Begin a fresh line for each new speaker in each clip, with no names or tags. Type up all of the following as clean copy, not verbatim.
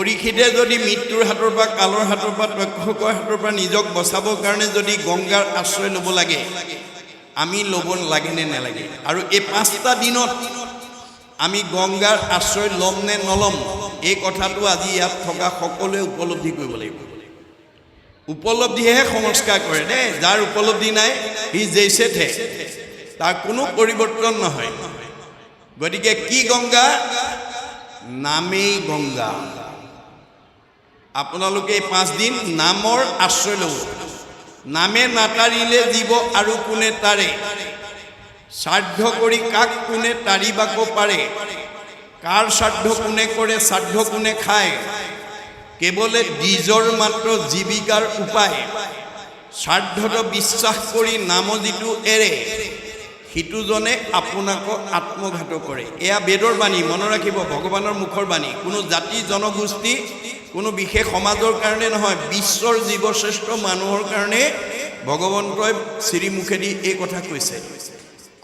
পৰীক্ষিতে যদি মৃত্যুৰ হাতৰ পৰা কালৰ হাতৰ পৰা তক্ষকৰ হাতৰ পৰা নিজক বচাবৰ কাৰণে যদি গংগাৰ আশ্ৰয় ল'ব লাগে আমি ল'ব লাগে নে নালাগে আৰু এই 5টা দিনত আমি গংগাৰ আশ্ৰয় ল'ম নে নল'ম এই কথাটো আজি ইয়াত থকা সকলোৱে উপলব্ধি কৰিব লাগিব উপলব্ধিহে সংস্কাৰ কৰে দেই যাৰ উপলব্ধি নাই সি জেইছে থে তাৰ কোনো পৰিৱৰ্তন নহয় গতিকে কি গংগা নামেই গংগা আপোনালোকে 5 দিন নামৰ আশ্ৰয় ল'ব নামে নাতাৰিলে জীৱ আৰু কোনে তাৰে শ্ৰাদ্ধ কৰি কাক কোনে তাৰিবাক পাৰে কাৰ শ্ৰাদ্ধ কোনে কৰে শ্ৰাদ্ধ কোনে খায় কেৱলে নিজৰ মাত্ৰ জীৱিকাৰ উপায় শ্ৰাদ্ধত বিশ্বাস কৰি নাম যিটো এৰে সিটোজনে আপোনাক আত্মঘাত কৰে এয়া বেদৰ বাণী মনত ৰাখিব ভগৱানৰ মুখৰ বাণী কোনো জাতি জনগোষ্ঠী কোনো বিশেষ সমাজৰ কাৰণে নহয় বিশ্বৰ জীৱশ্ৰেষ্ঠ মানুহৰ কাৰণে ভগৱন্তই শ্ৰীমুখেদি এই কথা কৈছে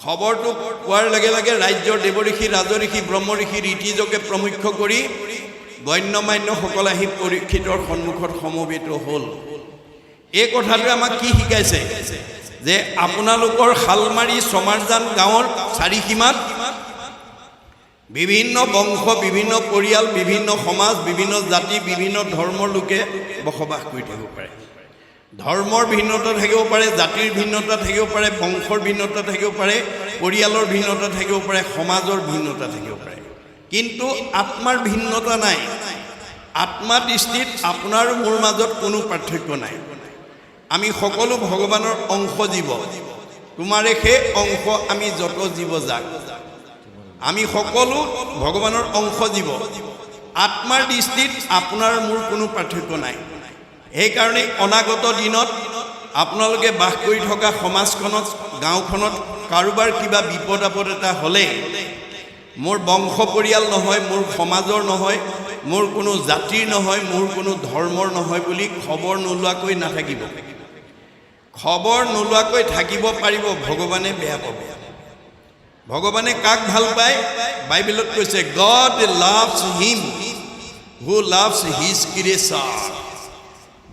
খবৰটো পোৱাৰ লগে লগে ৰাজ্যৰ দেৱঋষি ৰাজঋষি ব্ৰহ্মঋষি ঋষিযোগে প্ৰমুখ্য কৰি গণ্যমান্যসকল আহি পৰীক্ষিতৰ সন্মুখত সমবেত হ'ল এই কথাটোৱে আমাক কি শিকাইছে যে আপোনালোকৰ শালমাৰী চমাৰজান গাঁৱৰ চাৰিসীমাত বিভিন্ন বংশ বিভিন্ন পৰিয়াল বিভিন্ন সমাজ বিভিন্ন জাতি বিভিন্ন ধৰ্মৰ লোকে বসবাস কৰি থাকিব পাৰে ধৰ্মৰ ভিন্নতা থাকিব পাৰে জাতিৰ ভিন্নতা থাকিব পাৰে বংশৰ ভিন্নতা থাকিব পাৰে পৰিয়ালৰ ভিন্নতা থাকিব পাৰে সমাজৰ ভিন্নতা থাকিব পাৰে কিন্তু আত্মাৰ ভিন্নতা নাই আত্মা দৃষ্টিত আপোনাৰ মোৰ মাজত কোনো পাৰ্থক্য নাই আমি সকলো ভগৱানৰ অংশ জীৱ তোমাৰে সেই অংশ আমি যত জীৱ যাক আমি সকলো ভগৱানৰ অংশ জীৱ আত্মাৰ দৃষ্টিত আপোনাৰ মোৰ কোনো পাৰ্থক্য নাই সেইকাৰণে অনাগত দিনত আপোনালোকে বাস কৰি থকা সমাজখনত গাঁওখনত কাৰোবাৰ কিবা বিপদ আপদ এটা হ'লে মোৰ বংশ পৰিয়াল নহয় মোৰ সমাজৰ নহয় মোৰ কোনো জাতিৰ নহয় মোৰ কোনো ধৰ্মৰ নহয় বুলি খবৰ নোলোৱাকৈ নাথাকিব খবৰ নোলোৱাকৈ থাকিব পাৰিব ভগৱানে বেয়া পাব ভগৱানে কাক ভাল পায় বাইবেলত কৈছে গড লাভছ হিম হু লাভছ হিজ ক্ৰিয়েচন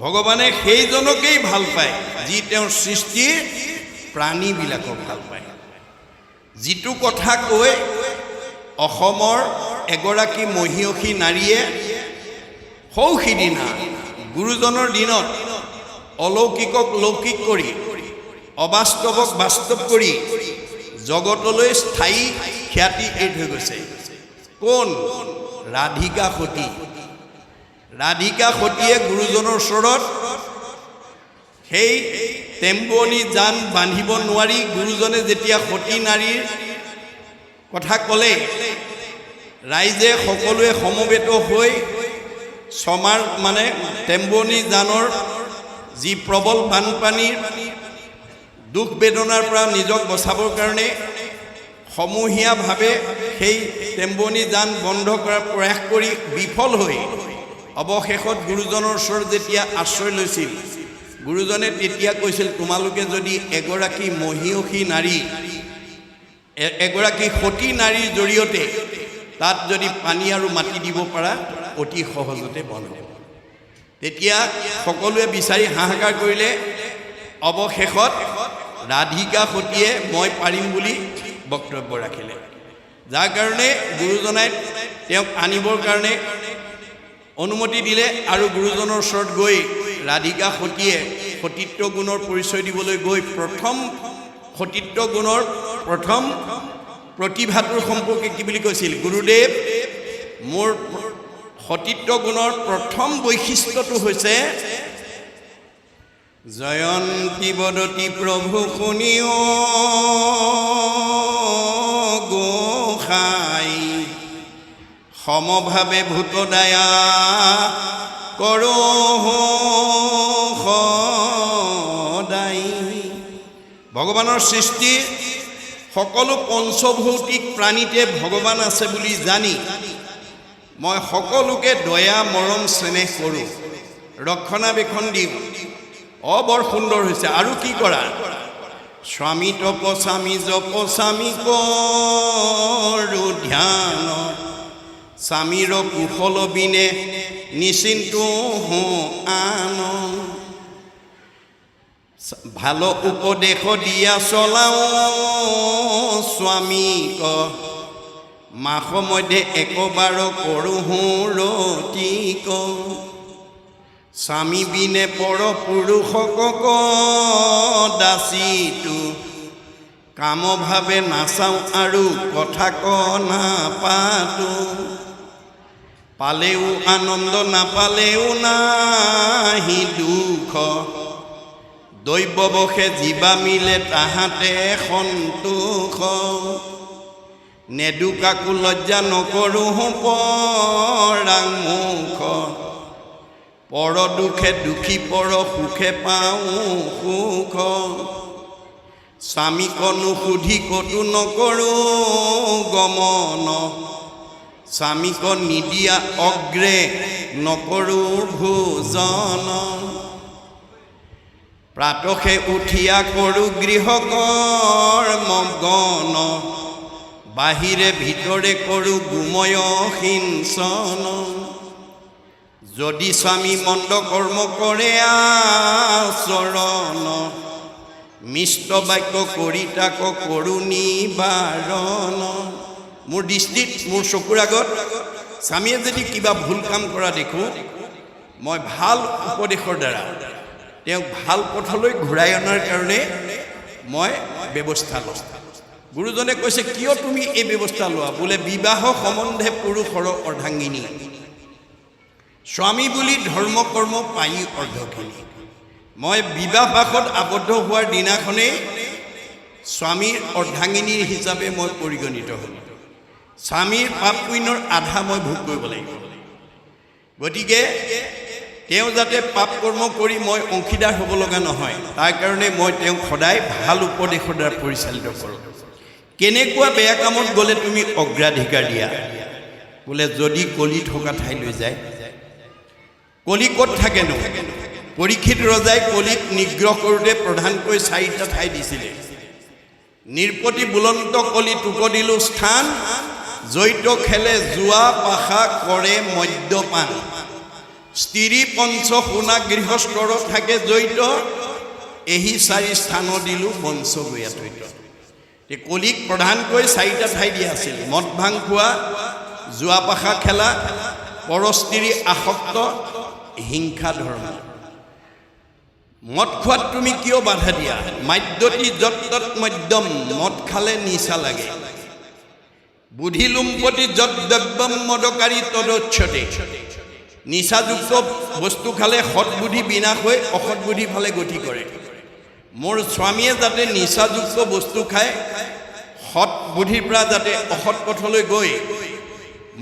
ভগৱানে সেইজনকেই ভাল পায় যি তেওঁৰ সৃষ্টিৰ প্ৰাণীবিলাকক ভাল পায় যিটো কথা কৈ অসমৰ এগৰাকী মহিয়সী নাৰীয়ে সৌসিদিনা গুৰুজনৰ দিনত অলৌকিকক লৌকিক কৰি অবাস্তৱক বাস্তৱ কৰি জগতলৈ স্থায়ী খ্যাতি এৰি থৈ গৈছে কোন ৰাধিকা সতীয়ে গুৰুজনৰ ওচৰত সেই টেম্বনি জান বান্ধিব নোৱাৰি গুৰুজনে যেতিয়া সতী নাৰীৰ কথা ক'লে ৰাইজে সকলোৱে সমবেত হৈ ছমাৰ মানে টেম্বনি জানৰ যি প্ৰবল বানপানীৰ দুখ বেদনাৰ পৰা নিজক বচাবৰ কাৰণে সমূহীয়াভাৱে সেই টেম্বনি জান বন্ধ কৰাৰ প্ৰয়াস কৰি বিফল হৈ অৱশেষত গুৰুজনৰ ওচৰত যেতিয়া আশ্ৰয় লৈছিল গুৰুজনে তেতিয়া কৈছিল তোমালোকে যদি এগৰাকী মহিয়সী নাৰী এগৰাকী সতী নাৰীৰ জৰিয়তে তাত যদি পানী আৰু মাটি দিব পাৰা অতি সহজতে বন্ধ হ'ব তেতিয়া সকলোৱে বিচাৰি হাহাকাৰ কৰিলে অৱশেষত ৰাধিকা সতীয়ে মই পাৰিম বুলি বক্তব্য ৰাখিলে যাৰ কাৰণে গুৰুজনাই তেওঁক আনিবৰ কাৰণে অনুমতি দিলে আৰু গুৰুজনৰ ওচৰত গৈ ৰাধিকা সতীয়ে সতীত্ব গুণৰ পৰিচয় দিবলৈ গৈ প্ৰথম সতীত্ব গুণৰ প্ৰথম প্ৰতিভাটোৰ সম্পৰ্কে কি বুলি কৈছিল গুৰুদেৱ মোৰ সতীত্ব গুণৰ প্ৰথম বৈশিষ্ট্যটো হৈছে জয়ন্তী বদতি প্ৰভু শুনিও গোসাই সমভাৱে ভূতদায়া কৰো সদাই ভগৱানৰ সৃষ্টি সকলো পঞ্চভৌতিক প্ৰাণীতে ভগৱান আছে বুলি জানি মই সকলোকে দয়া মৰম স্নেহ কৰোঁ ৰক্ষণাবেক্ষণ দিওঁ বৰ সুন্দৰ হৈছে আৰু কি কৰা স্বামী তপস্বামী জপস্বামী কৰোঁ ধ্যান স্বামীৰ কুশল বিনে নিশ্চিন্তু হওঁ আনন্দ ভালো উপদেশ দিয়া চলাও স্বামীক মাস মধ্যে একবাৰ কৰোঁ ৰতিক স্বামী বিনে পৰ পুৰুষক দাসীটো কাম ভাৱে নাচাওঁ আৰু কথা নাপাতো পালেও আনন্দ নাপালেও নাহি দুখ দৈৱবশে জীৱা মিলে তাহাঁতে সন্তোষ নেদুকাকো লজ্জা নকৰোঁ পৰাং মুখ পৰ দুখে দুখী পৰ সুখে পাওঁ সুখ স্বামীকনো সুধি কতো নকৰোঁ গমন স্বামীক নিদিয়া অগ্ৰে নকৰোঁ ভোজন প্ৰাতসে উঠিয়া কৰোঁ গৃহকৰ্ম গণ বাহিৰে ভিতৰে কৰোঁ গোময় সিঞ্চন যদি স্বামী মন্দ কৰ্ম কৰে আচৰণ মিষ্ট বাক্য কৰি তাক কৰোঁ নিবাৰণ মোৰ দৃষ্টিত মোৰ চকুৰ আগত স্বামীয়ে যদি কিবা ভুল কাম কৰা দেখোঁ মই ভাল উপদেশৰ দ্বাৰা তেওঁক ভাল পথলৈ ঘূৰাই অনাৰ কাৰণে মই ব্যৱস্থা লওঁ গুৰুজনে কৈছে কিয় তুমি এই ব্যৱস্থা লোৱা বোলে বিবাহ সম্বন্ধে পুৰুষৰ অৰ্ধাংগিনী স্বামী বুলি ধৰ্ম কৰ্ম পাই অৰ্ধখিনি মই বিবাহবাসত আবদ্ধ হোৱাৰ দিনাখনেই স্বামীৰ অৰ্ধাংগিনী হিচাপে মই পৰিগণিত হ'লোঁ স্বামীৰ পাপ পুণ্যৰ আধা মই ভোগ কৰিব লাগিব গতিকে তেওঁ যাতে পাপ কৰ্ম কৰি মই অংশীদাৰ হ'ব লগা নহয় তাৰ কাৰণে মই তেওঁক সদায় ভাল উপদেশৰ দ্বাৰা পৰিচালিত কৰোঁ কেনেকুৱা বেয়া কামত গ'লে তুমি অগ্ৰাধিকাৰ দিয়া বোলে যদি কলি থকা ঠাইলৈ যায় কলি ক'ত থাকেনো পৰীক্ষিত ৰজাই কলিক নিগ্ৰহ কৰোঁতে প্ৰধানকৈ 4টা ঠাই দিছিলে নিৰ্পতি বুলন্ত কলি টুক দিলোঁ স্থান জৈত খেলে জুৱা পাশা কৰে মদ্যপান স্ত্ৰী পঞ্চ সোণা গৃহস্থৰ থাকে জৈত এই 4 স্থান দিলোঁ বংশ গয়াতৈত কলিক প্ৰধানকৈ 4টা ঠাই দিয়া আছিল মদ ভাং খোৱা জুৱা পাশা খেলা পৰস্ত্ৰী আসক্ত হিংসা ধৰ্ম মদ খোৱাত তুমি কিয় বাধা দিয়া মাদ্যতি যত মধ্যম মদ খালে নিচা লাগে বুদ্ধি লুম্পতি যত দ্ৰব্যম মদকাৰী তদচ্ছতে নিচাযুক্ত বস্তু খালে সৎ বুদ্ধি বিনাশ হৈ অসৎ বুদ্ধি ফালে গতি কৰে মোৰ স্বামীয়ে যাতে নিচাযুক্ত বস্তু খায় সৎ বুদ্ধিৰ পৰা যাতে অসৎ পথলৈ গৈ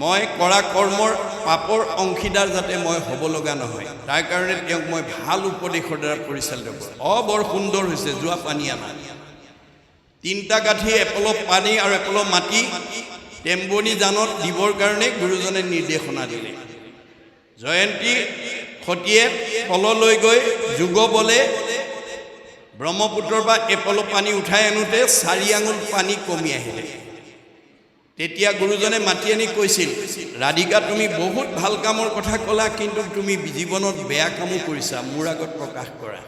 মই কৰা কৰ্মৰ পাপৰ অংশীদাৰ যাতে মই হ'ব লগা নহয় তাৰ কাৰণে তেওঁক মই ভাল উপদেশৰ দ্বাৰা পৰিচালিত কৰোঁ বৰ সুন্দৰ হৈছে যোৱা পানী আনা 3টা কাঠি এপল পানী আৰু এপল মাটি টেম্বনি জানত দিবৰ কাৰণে গুৰুজনে নিৰ্দেশনা দিলে জয়ন্তী সতীয়ে তললৈ গৈ যোগ বলে ব্ৰহ্মপুত্ৰৰ পৰা এপল পানী উঠাই আনোতে 4 আঙুল পানী কমি আহিলে তেতিয়া গুৰুজনে মাতি আনি কৈছিল ৰাধিকা তুমি বহুত ভাল কামৰ কথা ক'লা কিন্তু তুমি জীৱনত বেয়া কামো কৰিছা মোৰ আগত প্ৰকাশ কৰা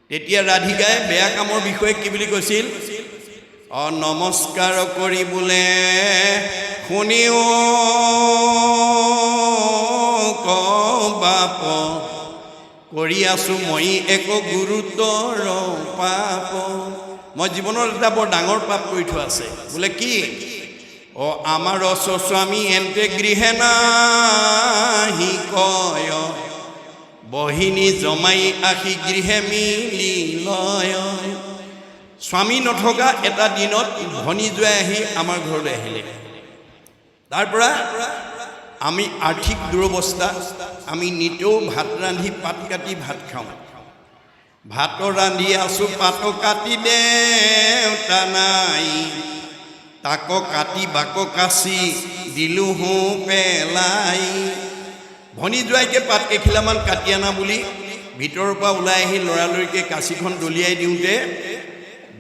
তেতিয়া ৰাধিকাই বেয়া কামৰ বিষয়ে কি বুলি কৈছিল নমস্কাৰ কৰি বোলে শুনিও বাপ কৰি আছোঁ মই এক গুৰুতৰ পাপ মই জীৱনত এটা বৰ ডাঙৰ পাপ কৰি থোৱা আছে বোলে কি আমাৰ স্বামী এন্তে গৃহে নাহি কয় বহিনী জমাই আহি গৃহে মিলি লয় স্বামী নথকা এটা দিনত ভনী জোৱাই আহি আমাৰ ঘৰলৈ আহিলে তাৰ পৰা আমি আৰ্থিক দুৰৱস্থা আমি নিতেও ভাত ৰান্ধি পাত কাটি ভাত খাওঁ ভাত ৰান্ধি আছোঁ পাত কাটি দেউতা নাই তাক কাটি বাক কাচি দিলোঁ হো পেলাই ভনী জোৱাইকে পাত কেখিলামান কাটি আনা বুলি ভিতৰৰ পৰা ওলাই আহি লৰালৰিকে কাঁচিখন দলিয়াই দিওঁতে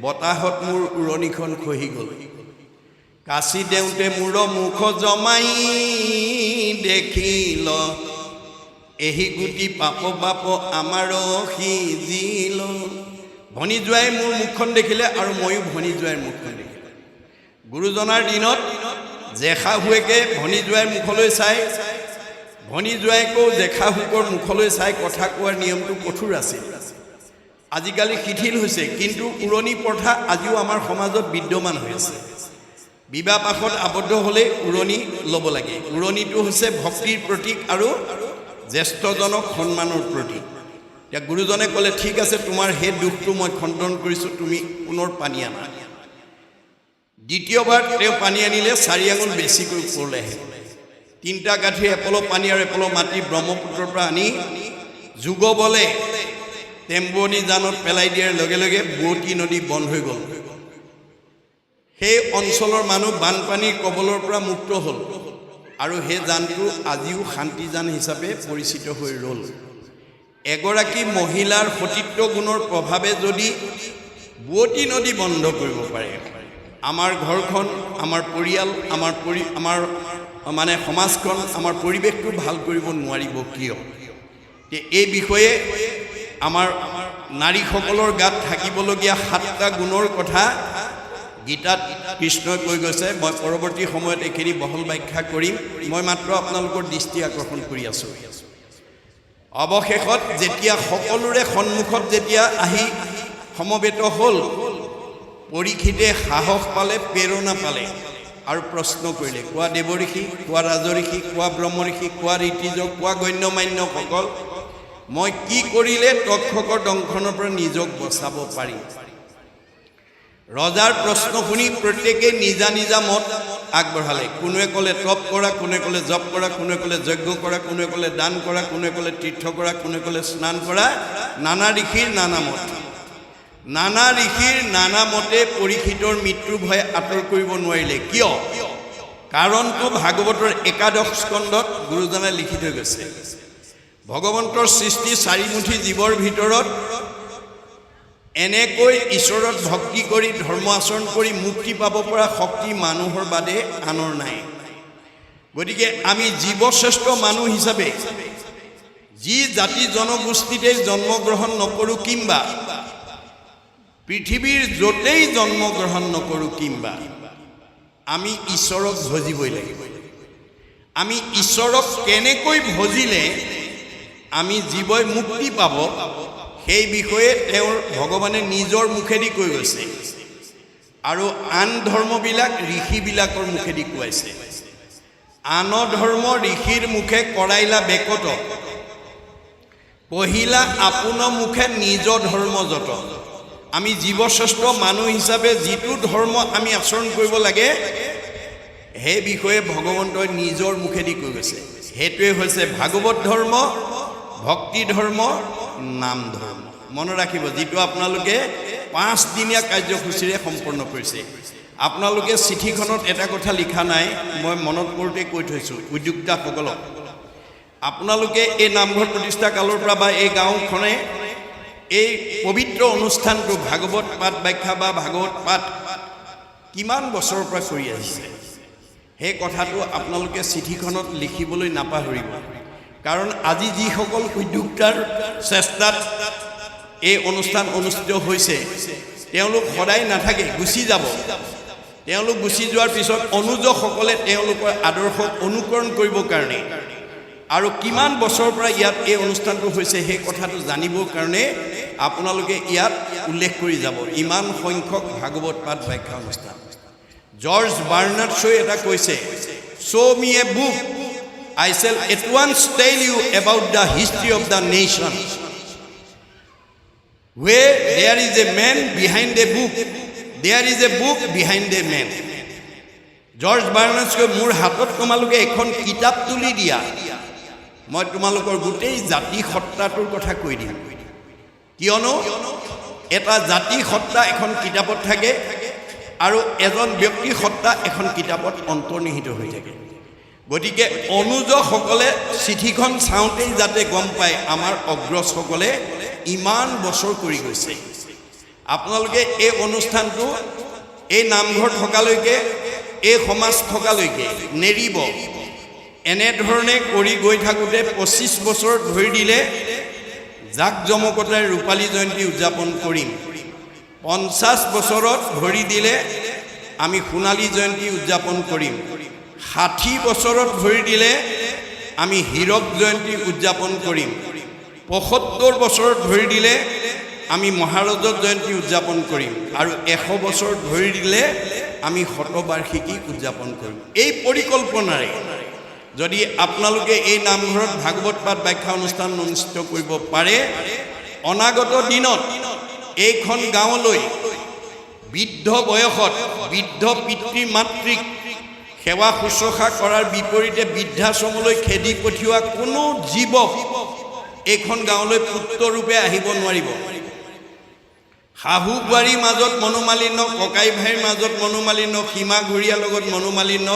বতাহত মোৰ উৰণিখন খহি গ'ল কাচি দেউতে মোৰ মুখ জমাই দেখিল এহি গুটি পাপ বাপ আমাৰ সিজিল। ভনী জোৱাই মোৰ মুখখন দেখিলে আৰু ময়ো ভনী জোৱাইৰ মুখখন দেখিলোঁ। গুৰুজনাৰ দিনত জেশাহুৱেকে ভনী জোৱাইৰ মুখলৈ চাই, ভনী জোৱাইকো জেশাহুকৰ মুখলৈ চাই কথা কোৱাৰ নিয়মটো কঠোৰ আছিল। আজিকালি শিথিল হৈছে, কিন্তু উৰণি প্ৰথা আজিও আমাৰ সমাজত বিদ্যমান হৈ আছে। বিবাহ পাশত আবদ্ধ হ'লে উৰণি ল'ব লাগে। উৰণিটো হৈছে ভক্তিৰ প্ৰতীক আৰু জ্যেষ্ঠজনক সন্মানৰ প্ৰতীক। এতিয়া গুৰুজনে ক'লে, ঠিক আছে, তোমাৰ সেই দুখটো মই খণ্ডন কৰিছোঁ, তুমি পুনৰ পানী আনা। দ্বিতীয়বাৰ তেওঁ পানী আনিলে 4 আঙুল বেছিকৈ ওপৰলৈ আহে। 3টা গাঁঠি এপল পানী আৰু এপল মাটি ব্ৰহ্মপুত্ৰৰ পৰা আনি যোগ বলে টেম্বুৱনী জানত পেলাই দিয়াৰ লগে লগে বুৱতী নদী বন্ধ হৈ গ'ল। সেই অঞ্চলৰ মানুহ বানপানীৰ কবলৰ পৰা মুক্ত হ'ল আৰু সেই জানটো আজিও শান্তিজান হিচাপে পৰিচিত হৈ ৰ'ল। এগৰাকী মহিলাৰ সতীত্ব গুণৰ প্ৰভাৱে যদি বুৱতী নদী বন্ধ কৰিব পাৰে, আমাৰ ঘৰখন, আমাৰ পৰিয়াল, আমাৰ মানে সমাজখন, আমাৰ পৰিৱেশটো ভাল কৰিব নোৱাৰিব কিয়? এই বিষয়ে আমাৰ নাৰীসকলৰ গাত থাকিবলগীয়া 7টা গুণৰ কথা গীতাত কৃষ্ণই কৈ গৈছে। মই পৰৱৰ্তী সময়ত এইখিনি বহল ব্যাখ্যা কৰিম, মই মাত্ৰ আপোনালোকৰ দৃষ্টি আকৰ্ষণ কৰি আছোঁ। অৱশেষত যেতিয়া সকলোৰে সন্মুখত যেতিয়া আহি সমবেত হ'ল, পৰীক্ষিতে সাহস পালে, প্ৰেৰণা পালে আৰু প্ৰশ্ন কৰিলে, কোৱা দেৱঋষি, কোৱা ৰাজঋষি, কোৱা ব্ৰহ্মঋষি, কোৱা ঋতিজ, কোৱা গণ্যমান্যসকল, মই কি কৰিলে তক্ষকৰ দংশনৰ পৰা নিজক বচাব পাৰিম? ৰজাৰ প্ৰশ্ন শুনি প্ৰত্যেকে নিজা নিজা মত আগবঢ়ালে। কোনোৱে ক'লে তপ কৰা, কোনোৱে ক'লে জপ কৰা, কোনোৱে ক'লে যজ্ঞ কৰা, কোনোৱে ক'লে দান কৰা, কোনোৱে ক'লে তীৰ্থ কৰা, কোনোৱে ক'লে স্নান কৰা। নানা ঋষিৰ নানা মত। নানা ঋষিৰ নানা মতে পৰীক্ষিতৰ মৃত্যুৰ ভয় আঁতৰ কৰিব নোৱাৰিলে। কিয়? কাৰণটো ভাগৱতৰ 11 স্কন্ধত গুৰুজনে লিখি থৈ গৈছে। ভগৱন্তৰ সৃষ্টি 4 মুঠি জীৱৰ ভিতৰত এনেকৈ ঈশ্বৰত ভক্তি কৰি ধৰ্ম আচৰণ কৰি মুক্তি পাব পৰা শক্তি মানুহৰ বাদে আনৰ নাই। গতিকে আমি জীৱশ্ৰেষ্ঠ মানুহ হিচাপে যি জাতি জনগোষ্ঠীতে জন্মগ্ৰহণ নকৰোঁ কিম্বা পৃথিৱীৰ য'তেই জন্মগ্ৰহণ নকৰোঁ কিম্বা আমি ঈশ্বৰক ভজিবই লাগিব। আমি ঈশ্বৰক কেনেকৈ ভজিলে আমি জীৱই মুক্তি পাব, সেই বিষয়ে তেওঁৰ ভগৱানে নিজৰ মুখেদি কৈ গৈছে আৰু আন ধৰ্মবিলাক ঋষিবিলাকৰ মুখেদি কোৱাইছে। আন ধৰ্ম ঋষিৰ মুখে কৰাইলা বেকত, পহিলা আপোন মুখে নিজ ধৰ্ম যত। আমি জীৱশ্ৰেষ্ঠ মানুহ হিচাপে যিটো ধৰ্ম আমি আচৰণ কৰিব লাগে, সেই বিষয়ে ভগৱন্তই নিজৰ মুখেদি কৈ গৈছে। সেইটোৱে হৈছে ভাগৱত ধৰ্ম, ভক্তি ধৰ্ম, নাম ধৰ্ম। মনত ৰাখিব, যিটো আপোনালোকে 5 দিনীয়া কাৰ্যসূচীৰে সম্পন্ন কৰিছে। আপোনালোকে চিঠিখনত এটা কথা লিখা নাই, মই মনত কৰোঁতে কৈ থৈছোঁ উদ্যোক্তাসকলক। আপোনালোকে এই নামঘৰ প্ৰতিষ্ঠা কালৰ পৰা বা এই গাঁওখনে এই পবিত্ৰ অনুষ্ঠানটো ভাগৱত পাঠ ব্যাখ্যা বা ভাগৱত পাঠ কিমান বছৰৰ পৰা কৰি আহিছে, সেই কথাটো আপোনালোকে চিঠিখনত লিখিবলৈ নাপাহৰিব। কাৰণ আজি যিসকল উদ্যোক্তাৰ চেষ্টাত এই অনুষ্ঠান অনুষ্ঠিত হৈছে, তেওঁলোক সদায় নাথাকে, গুচি যাব। তেওঁলোক গুচি যোৱাৰ পিছত অনুজসকলে তেওঁলোকৰ আদৰ্শক অনুকৰণ কৰিবৰ কাৰণে আৰু কিমান বছৰৰ পৰা ইয়াত এই অনুষ্ঠানটো হৈছে সেই কথাটো জানিবৰ কাৰণে আপোনালোকে ইয়াত উল্লেখ কৰি যাব। ইমান সংখ্যক ভাগৱত পাঠ ব্যাখ্যা অনুষ্ঠান। জৰ্জ বাৰ্নাৰ্ড শ্ব'য়ে এটা কৈছে, show me a book, I shall at once tell you about the history of the nation. Where there is a man behind a book, there is a book behind a man. George বাৰ্নাৰ্ডে মোৰ হাতত তোমালোকে এখন কিতাপ তুলি দিয়া, মই তোমালোকৰ গোটেই জাতি সত্তাটোৰ কথা কৈ দিম। কিয়নো এটা জাতি সত্তা এখন কিতাপত থাকে আৰু এজন ব্যক্তি সত্তা এখন কিতাপত অন্তৰ্নিহিত হৈ থাকে। গতিকে অনুজসকলে চিঠিখন চাওঁতেই যাতে গম পায় আমাৰ অগ্ৰজসকলে ইমান বছৰ কৰি গৈছে। আপোনালোকে এই অনুষ্ঠানটো এই নামঘৰ থকালৈকে, এই সমাজ থকালৈকে নেৰিব। এনেধৰণে কৰি গৈ থাকোঁতে 25 বছৰ ধৰি দিলে জাক জমকতাৰে ৰূপালী জয়ন্তী উদযাপন কৰিম। 50 বছৰত ভৰি দিলে আমি সোণালী জয়ন্তী উদযাপন কৰিম। 60 বছৰত ভৰি দিলে আমি হীৰক জয়ন্তী উদযাপন কৰিম। 75 বছৰত ভৰি দিলে আমি মহাৰজত জয়ন্তী উদযাপন কৰিম। আৰু 100 বছৰত ভৰি দিলে আমি শতবাৰ্ষিকী উদযাপন কৰিম। এই পৰিকল্পনাৰে যদি আপোনালোকে এই নামঘৰত ভাগৱত পাঠ ব্যাখ্যা অনুষ্ঠান অনুষ্ঠিত কৰিব পাৰে, অনাগত দিনত এইখন গাঁৱলৈ বৃদ্ধ বয়সত বৃদ্ধ পিতৃ মাতৃক সেৱা শুশ্ৰূষা কৰাৰ বিপৰীতে বৃদ্ধাশ্ৰমলৈ খেদি পঠিওৱা কোনো জীৱক এইখন গাঁৱলৈ পুত্ৰৰূপে আহিব নোৱাৰিব। শাহু বোৱাৰীৰ মাজত মনোমালিন্য, ককাই ভাইৰ মাজত মনোমালিন্য, সীমা ঘূৰিয়াৰ লগত মনোমালিন্য,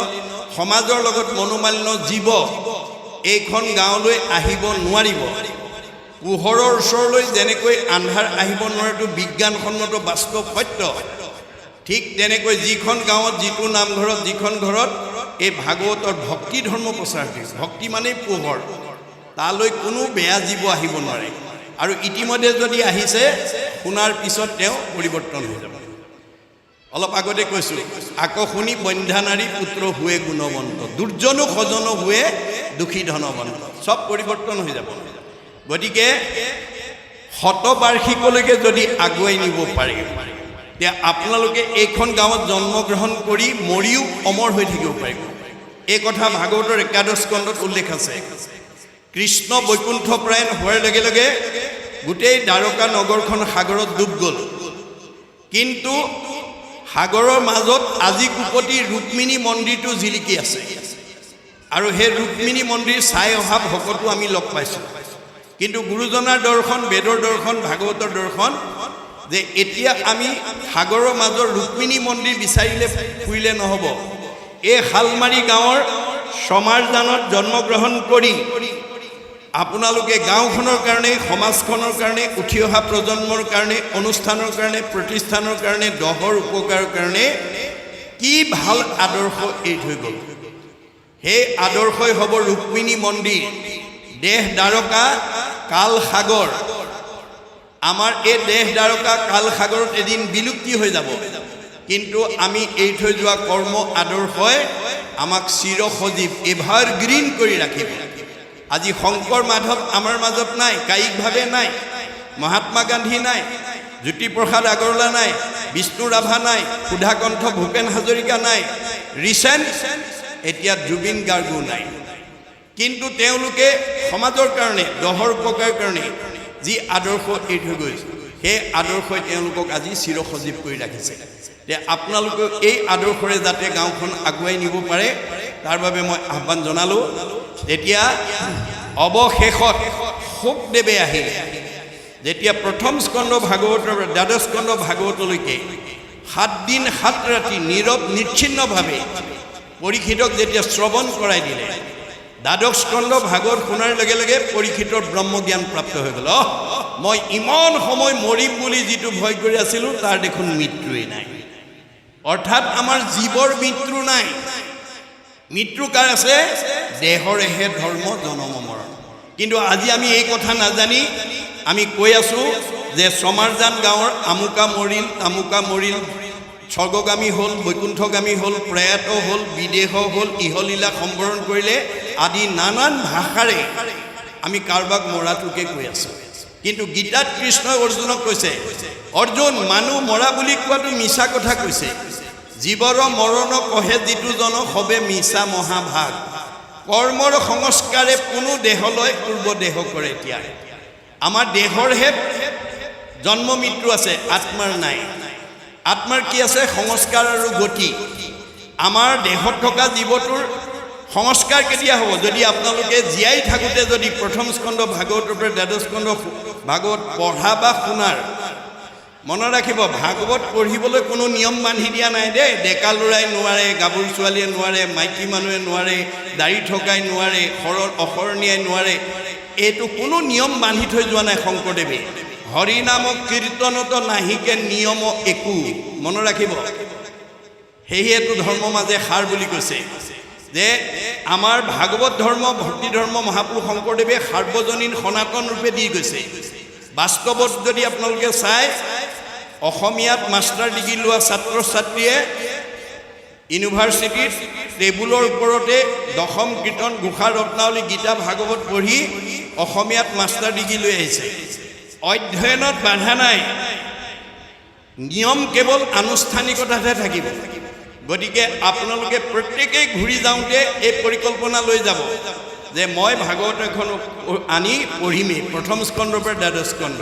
সমাজৰ লগত মনোমালিন্য জীৱ এইখন গাঁৱলৈ আহিব নোৱাৰিব। পোহৰৰ ওচৰলৈ যেনেকৈ আন্ধাৰ আহিব নোৱাৰেটো বিজ্ঞানসন্মত বাস্তৱ সত্য, ঠিক তেনেকৈ যিখন গাঁৱত যিটো নামঘৰত যিখন ঘৰত এই ভাগৱতৰ ভক্তি ধৰ্ম প্ৰচাৰ হৈছে, ভক্তি মানেই পোহৰ, তালৈ কোনো বেয়া জীৱ আহিব নোৱাৰে। আৰু ইতিমধ্যে যদি আহিছে শুনাৰ পিছত তেওঁ পৰিৱৰ্তন হৈ যাব। অলপ আগতে কৈছোঁ, আকৌ শুনি বন্ধ্যা নাৰী পুত্ৰ হুৱে গুণৱন্ত, দুৰ্জনো সজনো হুৱে দুখী ধনৱন্ত, চব পৰিৱৰ্তন হৈ যাব। গতিকে শতবাৰ্ষিকলৈকে যদি আগুৱাই নিব পাৰে, তেতিয়া আপোনালোকে এইখন গাঁৱত জন্মগ্ৰহণ কৰি মৰিও অমৰ হৈ থাকিব পাৰিব। এই কথা ভাগৱতৰ 11 স্কন্ধত উল্লেখ আছে। কৃষ্ণ বৈকুণ্ঠ প্ৰায়ণ হোৱাৰ লগে লগে গোটেই দ্বাৰকা নগৰখন সাগৰত ডুব গ'ল, কিন্তু সাগৰৰ মাজত আজি কুপতি ৰুক্মিণী মন্দিৰটো জিলিকি আছে। আৰু সেই ৰুক্মিণী মন্দিৰ চাই অহা ভকতো আমি লগ পাইছোঁ। কিন্তু গুৰুজনাৰ দৰ্শন, বেদৰ দৰ্শন, ভাগৱতৰ দৰ্শন যে এতিয়া আমি সাগৰৰ মাজৰ ৰুক্মিণী মন্দিৰ বিচাৰিলে ফুৰিলে নহ'ব। এই শালমাৰী গাঁৱৰ সমাজদানত জন্মগ্ৰহণ কৰি আপোনালোকে গাঁওখনৰ কাৰণে, সমাজখনৰ কাৰণে, উঠি অহা প্ৰজন্মৰ কাৰণে, অনুষ্ঠানৰ কাৰণে, প্ৰতিষ্ঠানৰ কাৰণে, দহৰ উপকাৰৰ কাৰণে কি ভাল আদৰ্শ এৰি থৈ গ'ল। সেই আদৰ্শই হ'ব ৰুক্মিণী মন্দিৰ, দেহ দ্বাৰকা কাল সাগৰ। আমাৰ এই দেহ দ্বাৰকা কাল সাগৰত এদিন বিলুপ্তি হৈ যাব, কিন্তু আমি এৰি থৈ যোৱা কৰ্ম আদৰ্শই আমাক চিৰসজীৱ এভাৰগ্ৰীণ কৰি ৰাখিব। আজি শংকৰ মাধৱ আমাৰ মাজত নাই, কায়িকভাৱে নাই, মহাত্মা গান্ধী নাই, জ্যোতিপ্ৰসাদ আগৰৱালা নাই, বিষ্ণু ৰাভা নাই, সুধাকণ্ঠ ভূপেন হাজৰিকা নাই, ৰিচেণ্ট এতিয়া জুবিন গাৰ্গো নাই। কিন্তু তেওঁলোকে সমাজৰ কাৰণে, দহৰ উপকাৰৰ কাৰণে যি আদৰ্শ এৰি থৈ গৈছে, সেই আদৰ্শই তেওঁলোকক আজি চিৰসজীৱ কৰি ৰাখিছে। যে আপোনালোকে এই আদৰ্শৰে যাতে গাঁওখন আগুৱাই নিব পাৰে, তাৰ বাবে মই আহ্বান জনালোঁ। তেতিয়া অৱশেষত শুকদেৱে আহিলে, যেতিয়া প্ৰথম স্কন্ধ ভাগৱতৰ 12 স্কন্ধ ভাগৱতলৈকে 7 দিন 7 ৰাতি নীৰৱ নিচ্ছিন্নভাৱে পৰীক্ষিতক যেতিয়া শ্ৰৱণ কৰাই দিলে, 12 স্কন্ধ ভাগৱত শুনাৰ লগে লগে পৰীক্ষিতৰ ব্ৰহ্মজ্ঞান প্ৰাপ্ত হৈ গ'ল। মই ইমান সময় মৰিম বুলি যিটো ভয় কৰি আছিলোঁ, তাৰ দেখোন মৃত্যুৱেই নাই। অৰ্থাৎ আমাৰ জীৱৰ মৃত্যু নাই, মৃত্যু কাৰ আছে? দেহৰেহে ধৰ্ম জনম মৰণ। কিন্তু আজি আমি এই কথা নাজানি আমি কৈ আছোঁ যে সমাৰজান গাঁৱৰ আমুকা মৰিল, তামুকা মৰিল, স্বৰ্গগামী হ'ল, বৈকুণ্ঠগামী হ'ল, প্ৰয়াত হ'ল, বিদেহ হ'ল, ইহলীলা সম্বৰণ কৰিলে আদি নানান ভাষাৰে আমি কাৰোবাক মৰাটোকে কৈ আছোঁ। কিন্তু গীতাত কৃষ্ণই অৰ্জুনক কৈছে, অৰ্জুন, মানুহ মৰা বুলি কোৱাটো মিছা কথা কৈছে। জীৱৰ মৰণ কহে যিটো জন সবে মিছা মহাভাগ। কৰ্মৰ সংস্কাৰে কোনো দেহলৈ পূৰ্ব দেহ কৰে। এতিয়া আমাৰ দেহৰহে জন্ম মৃত্যু আছে, আত্মাৰ নাই। আত্মাৰ কি আছে? সংস্কাৰ আৰু গতি। আমাৰ দেহত থকা জীৱটোৰ সংস্কাৰ কেতিয়া হ'ব? যদি আপোনালোকে জীয়াই থাকোঁতে যদি প্ৰথম স্কন্ধ ভাগৱতৰ পৰা 12 স্কন্ধ ভাগৱত পঢ়া বা শুনাৰ, মনত ৰাখিব, ভাগৱত পঢ়িবলৈ কোনো নিয়ম বান্ধি দিয়া নাই দেই। ডেকা ল'ৰাই নোৱাৰে, গাভৰু ছোৱালীয়ে নোৱাৰে, মাইকী মানুহে নোৱাৰে, দাড়ি থকাই নোৱাৰে, অসৰণীয়াই নোৱাৰে, এইটো কোনো নিয়ম বান্ধি থৈ যোৱা নাই শংকৰদেৱে। হৰি নাম কীৰ্তনত নাহিকে নিয়ম একো, মনত ৰাখিব। সেয়েতো ধৰ্ম মাজে সাৰ বুলি কৈছে। যে আমাৰ ভাগৱত ধৰ্ম ভক্তি ধৰ্ম মহাপুৰুষ শংকৰদেৱে সাৰ্বজনীন সনাতন ৰূপে দি গৈছে বাস্তৱত যদি আপোনালোকে চায় অসমীয়াত মাষ্টাৰ ডিগ্ৰী লোৱা ছাত্ৰ ছাত্ৰীয়ে ইউনিভাৰ্চিটিত টেবুলৰ ওপৰতে দশম কীৰ্তন ঘোষা ৰত্নাৱলী গীতা ভাগৱত পঢ়ি অসমীয়াত মাষ্টাৰ ডিগ্ৰী লৈ আহিছে অধ্যয়নত বাধা নাই নিয়ম কেৱল আনুষ্ঠানিকতাতে থাকিব গতিকে আপোনালোকে প্ৰত্যেকেই ঘূৰি যাওঁতে এই পৰিকল্পনা লৈ যাব যে মই ভাগৱত এখন আনি পঢ়িমেই প্ৰথম স্কন্ধৰ পৰা দ্বাদশ স্কন্ধ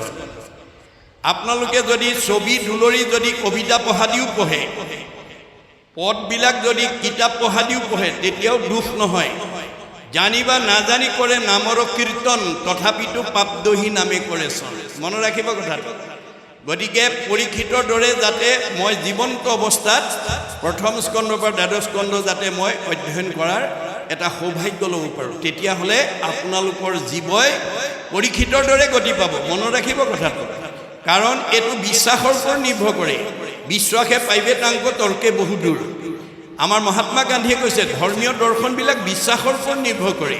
আপোনালোকে যদি ছবি দুলৰি যদি কবিতা পঢ়াদিও পঢ়ে পদবিলাক যদি কিতাপ পঢ়াদিও পঢ়ে তেতিয়াও দুখ নহয় জানিবা নাজানি কৰে নামৰ কীৰ্তন তথাপিতো পাপদহি নামে কৰে চন মনত ৰাখিব কথাটো গতিকে পৰীক্ষিতৰ দৰে যাতে মই জীৱন্ত অৱস্থাত প্ৰথম স্কন্ধৰ পৰা দ্বাদশ স্কন্ধ যাতে মই অধ্যয়ন কৰাৰ এটা সৌভাগ্য ল'ব পাৰোঁ তেতিয়াহ'লে আপোনালোকৰ জীৱই পৰীক্ষিতৰ দৰে গতি পাব মনত ৰাখিব কথাটো কাৰণ এইটো বিশ্বাসৰ ওপৰত নিৰ্ভৰ কৰে বিশ্বাসে পাইবে তাংক তৰ্কে বহু দূৰ আমাৰ মহাত্মা গান্ধীয়ে কৈছে ধৰ্মীয় দৰ্শনবিলাক বিশ্বাসৰ ওপৰত নিৰ্ভৰ কৰে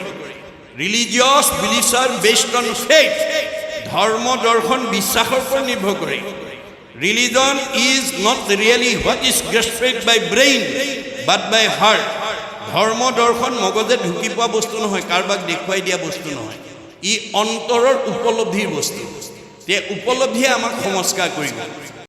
religious beliefs are based on faith ধৰ্ম দৰ্শন বিশ্বাসৰ ওপৰত নিৰ্ভৰ কৰে religion is not really what is grasped by brain but by heart ধৰ্ম দৰ্শন মগজে ঢুকি পোৱা বস্তু নহয় কাৰোবাক দেখুৱাই দিয়া বস্তু নহয় ই অন্তৰৰ উপলব্ধিৰ বস্তু তে উপলব্ধিয়ে আমাক সংস্কাৰ কৰিব